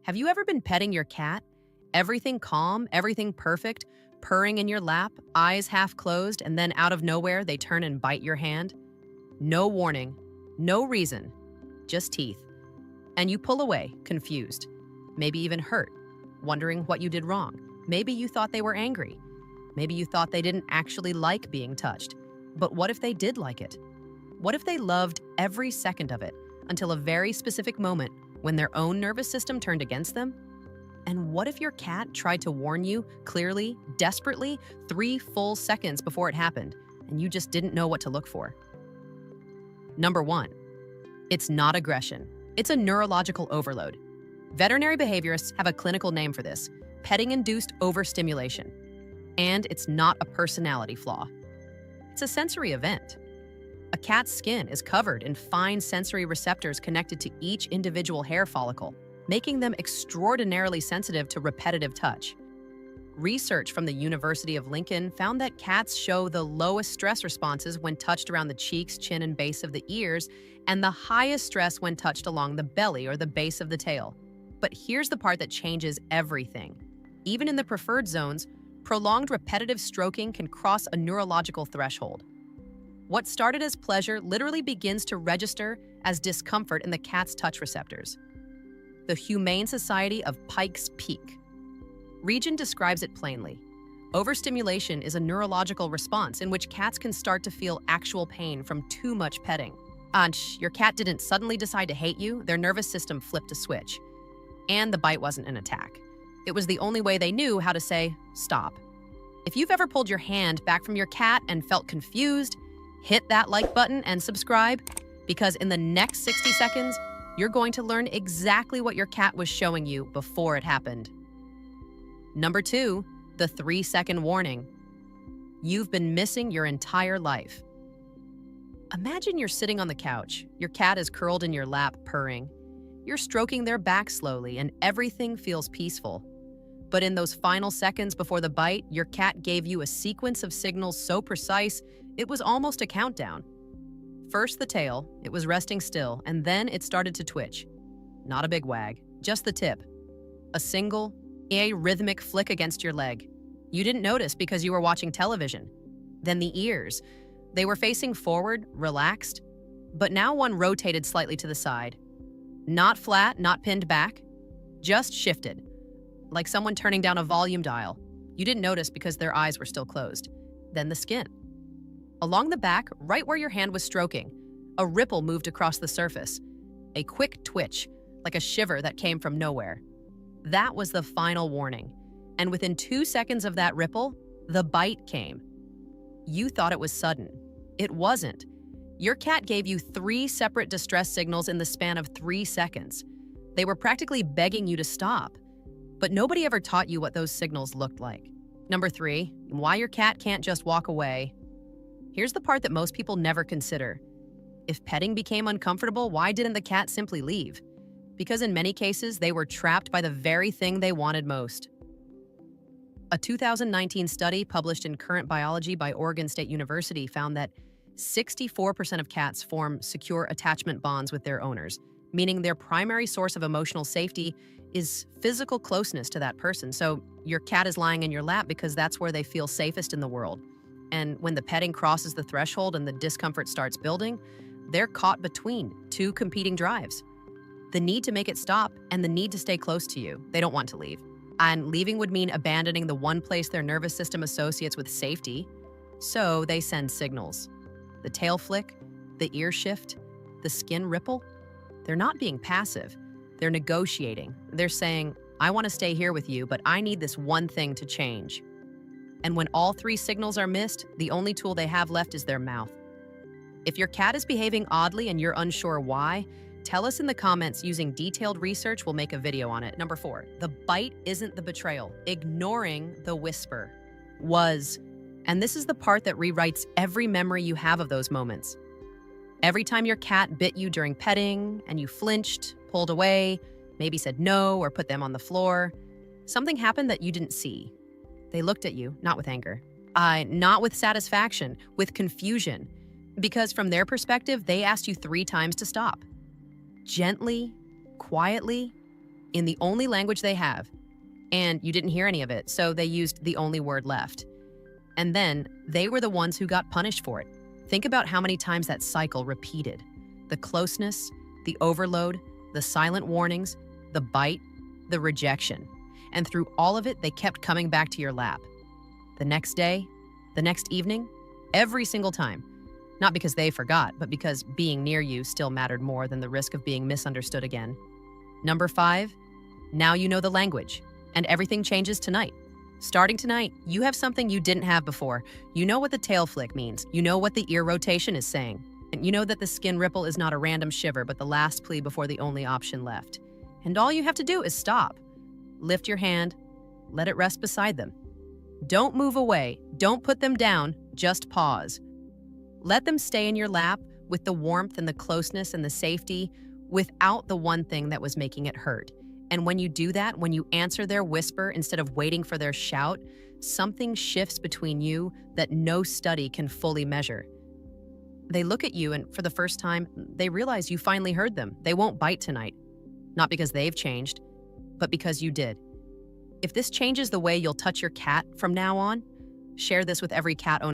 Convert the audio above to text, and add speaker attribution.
Speaker 1: Have you ever been petting your cat? Everything calm, everything perfect, purring in your lap, eyes half closed, and then out of nowhere they turn and bite your hand? No warning, no reason, just teeth. And you pull away, confused, maybe even hurt, wondering what you did wrong. Maybe you thought they were angry. Maybe you thought they didn't actually like being touched. But what if they did like it? What if they loved every second of it until a very specific moment when their own nervous system turned against them? And what if your cat tried to warn you clearly, desperately, 3 full seconds before it happened, and you just didn't know what to look for? Number 1, it's not aggression. It's a neurological overload. Veterinary behaviorists have a clinical name for this: petting-induced overstimulation. And it's not a personality flaw. It's a sensory event. A cat's skin is covered in fine sensory receptors connected to each individual hair follicle, making them extraordinarily sensitive to repetitive touch. Research from the University of Lincoln found that cats show the lowest stress responses when touched around the cheeks, chin, and base of the ears, and the highest stress when touched along the belly or the base of the tail. But here's the part that changes everything. Even in the preferred zones, prolonged repetitive stroking can cross a neurological threshold. What started as pleasure literally begins to register as discomfort in the cat's touch receptors. The Humane Society of Pike's Peak. Regin describes it plainly. Overstimulation is a neurological response in which cats can start to feel actual pain from too much petting. Your cat didn't suddenly decide to hate you, their nervous system flipped a switch. And the bite wasn't an attack. It was the only way they knew how to say, stop. If you've ever pulled your hand back from your cat and felt confused, hit that like button and subscribe, because in the next 60 seconds, you're going to learn exactly what your cat was showing you before it happened. Number 2, the 3-second warning. You've been missing your entire life. Imagine you're sitting on the couch, your cat is curled in your lap, purring. You're stroking their back slowly, and everything feels peaceful. But in those final seconds before the bite, your cat gave you a sequence of signals so precise, it was almost a countdown. First the tail, it was resting still, and then it started to twitch. Not a big wag, just the tip. A single, rhythmic flick against your leg. You didn't notice because you were watching television. Then the ears. They were facing forward, relaxed, but now one rotated slightly to the side. Not flat, not pinned back, just shifted. Like someone turning down a volume dial. You didn't notice because their eyes were still closed. Then the skin. Along the back, right where your hand was stroking, a ripple moved across the surface. A quick twitch, like a shiver that came from nowhere. That was the final warning. And within 2 seconds of that ripple, the bite came. You thought it was sudden. It wasn't. Your cat gave you 3 separate distress signals in the span of 3 seconds. They were practically begging you to stop. But nobody ever taught you what those signals looked like. Number 3, why your cat can't just walk away. Here's the part that most people never consider. If petting became uncomfortable, why didn't the cat simply leave? Because in many cases, they were trapped by the very thing they wanted most. A 2019 study published in Current Biology by Oregon State University found that 64% of cats form secure attachment bonds with their owners, meaning their primary source of emotional safety is physical closeness to that person. So your cat is lying in your lap because that's where they feel safest in the world. And when the petting crosses the threshold and the discomfort starts building, they're caught between 2 competing drives. The need to make it stop and the need to stay close to you. They don't want to leave. And leaving would mean abandoning the one place their nervous system associates with safety. So they send signals. The tail flick, the ear shift, the skin ripple. They're not being passive. They're negotiating. They're saying, I want to stay here with you, but I need this one thing to change. And when all 3 signals are missed, the only tool they have left is their mouth. If your cat is behaving oddly and you're unsure why, tell us in the comments. Using detailed research, we'll make a video on it. Number 4, the bite isn't the betrayal. Ignoring the whisper was. And this is the part that rewrites every memory you have of those moments. Every time your cat bit you during petting and you flinched, pulled away, maybe said no or put them on the floor, something happened that you didn't see. They looked at you, not with anger, not with satisfaction, with confusion. Because from their perspective, they asked you 3 times to stop. Gently, quietly, in the only language they have, and you didn't hear any of it, so they used the only word left. And then they were the ones who got punished for it. Think about how many times that cycle repeated. The closeness, the overload, the silent warnings, the bite, the rejection. And through all of it, they kept coming back to your lap. The next day, the next evening, every single time. Not because they forgot, but because being near you still mattered more than the risk of being misunderstood again. Number 5, now you know the language, and everything changes tonight. Starting tonight, you have something you didn't have before. You know what the tail flick means. You know what the ear rotation is saying. And you know that the skin ripple is not a random shiver, but the last plea before the only option left. And all you have to do is stop. Lift your hand, let it rest beside them. Don't move away, don't put them down, just pause. Let them stay in your lap with the warmth and the closeness and the safety without the one thing that was making it hurt. And when you do that, when you answer their whisper instead of waiting for their shout, something shifts between you that no study can fully measure. They look at you and for the first time, they realize you finally heard them. They won't bite tonight. Not because they've changed, but because you did. If this changes the way you'll touch your cat from now on, share this with every cat owner.